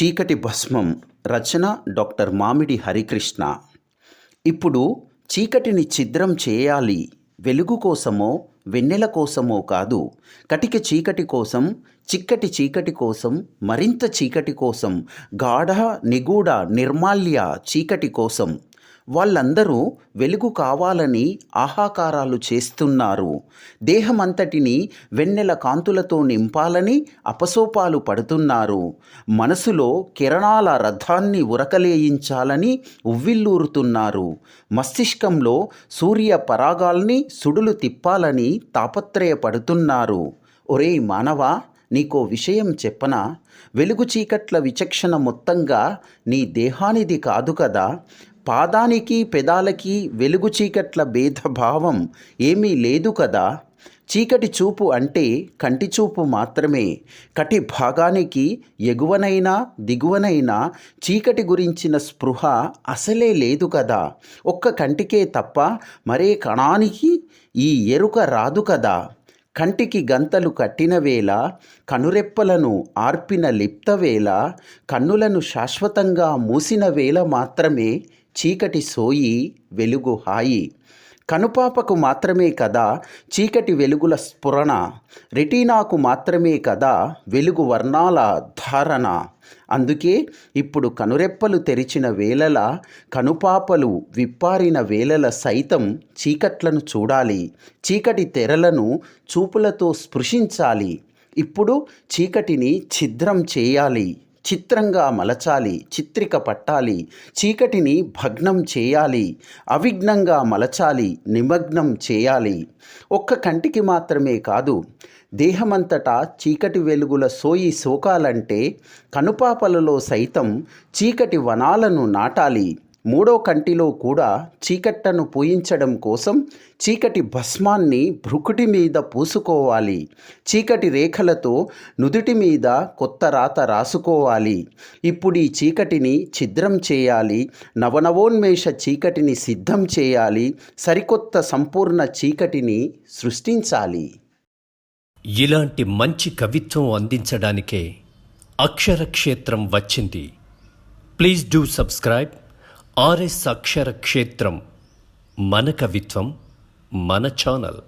చీకటి భస్మం. రచన డాక్టర్ మామిడి హరికృష్ణ. ఇప్పుడు చీకటిని ఛిద్రం చేయాలి. వెలుగు కోసమో వెన్నెల కోసమో కాదు, కటిక చీకటి కోసం, చిక్కటి చీకటి కోసం, మరింత చీకటి కోసం, గాఢ నిగూఢ నిర్మాల్య చీకటి కోసం. వాళ్ళందరూ వెలుగు కావాలని ఆహాకారాలు చేస్తున్నారు. దేహమంతటిని వెన్నెల కాంతులతో నింపాలని అపసోపాలు పడుతున్నారు. మనసులో కిరణాల రథాన్ని ఉరకలేయించాలని ఉవ్విల్లూరుతున్నారు. మస్తిష్కంలో సూర్య పరాగాల్ని సుడులు తిప్పాలని తాపత్రయపడుతున్నారు. ఒరేయ్ మానవా, నీకో విషయం చెప్పనా? వెలుగు చీకట్ల విచక్షణ మొత్తంగా నీ దేహానిది కాదు కదా. పాదానికి పెదాలకి వెలుగు చీకట్ల భేదభావం ఏమీ లేదు కదా. చీకటి చూపు అంటే కంటి చూపు మాత్రమే. కటి భాగానికి ఎగువనైనా దిగువనైనా చీకటి గురించిన స్పృహ అసలే లేదు కదా. ఒక్క కంటికే తప్ప మరే కణానికి ఈ ఎరుక రాదు కదా. కంటికి గంతలు కట్టిన వేళ, కనురెప్పలను ఆర్పిన లిప్తవేళ, కన్నులను శాశ్వతంగా మూసిన వేళ మాత్రమే చీకటి సోయి, వెలుగు హాయి. కనుపాపకు మాత్రమే కదా చీకటి వెలుగుల స్ఫురణ. రెటీనాకు మాత్రమే కదా వెలుగు వర్ణాల ధారణ. అందుకే ఇప్పుడు కనురెప్పలు తెరిచిన వేళల, కనుపాపలు విప్పారిన వేళల సైతం చీకట్లను చూడాలి. చీకటి తెరలను చూపులతో స్పృశించాలి. ఇప్పుడు చీకటిని ఛిద్రం చేయాలి, చిత్రంగా మలచాలి, చిత్రిక పట్టాలి. చీకటిని భగ్నం చేయాలి, అవిఘ్నంగా మలచాలి, నిమగ్నం చేయాలి. ఒక్క కంటికి మాత్రమే కాదు, దేహమంతటా చీకటి వెలుగుల సోయి సోకాలంటే కనుపాపలలో సైతం చీకటి వనాలను నాటాలి. మూడో కంటిలో కూడా చీకట్టను పూయించడం కోసం చీకటి భస్మాన్ని భృకుటి మీద పూసుకోవాలి. చీకటి రేఖలతో నుదుటి మీద కొత్త రాత రాసుకోవాలి. ఇప్పుడు ఈ చీకటిని ఛిద్రం చేయాలి. నవనవోన్మేష చీకటిని సిద్ధం చేయాలి. సరికొత్త సంపూర్ణ చీకటిని సృష్టించాలి. ఇలాంటి మంచి కవిత్వం అందించడానికే అక్షర క్షేత్రం వచ్చింది. ప్లీజ్ డూ సబ్స్క్రైబ్ RS అక్షర క్షేత్రం. మన కవిత్వం మన ఛానల్.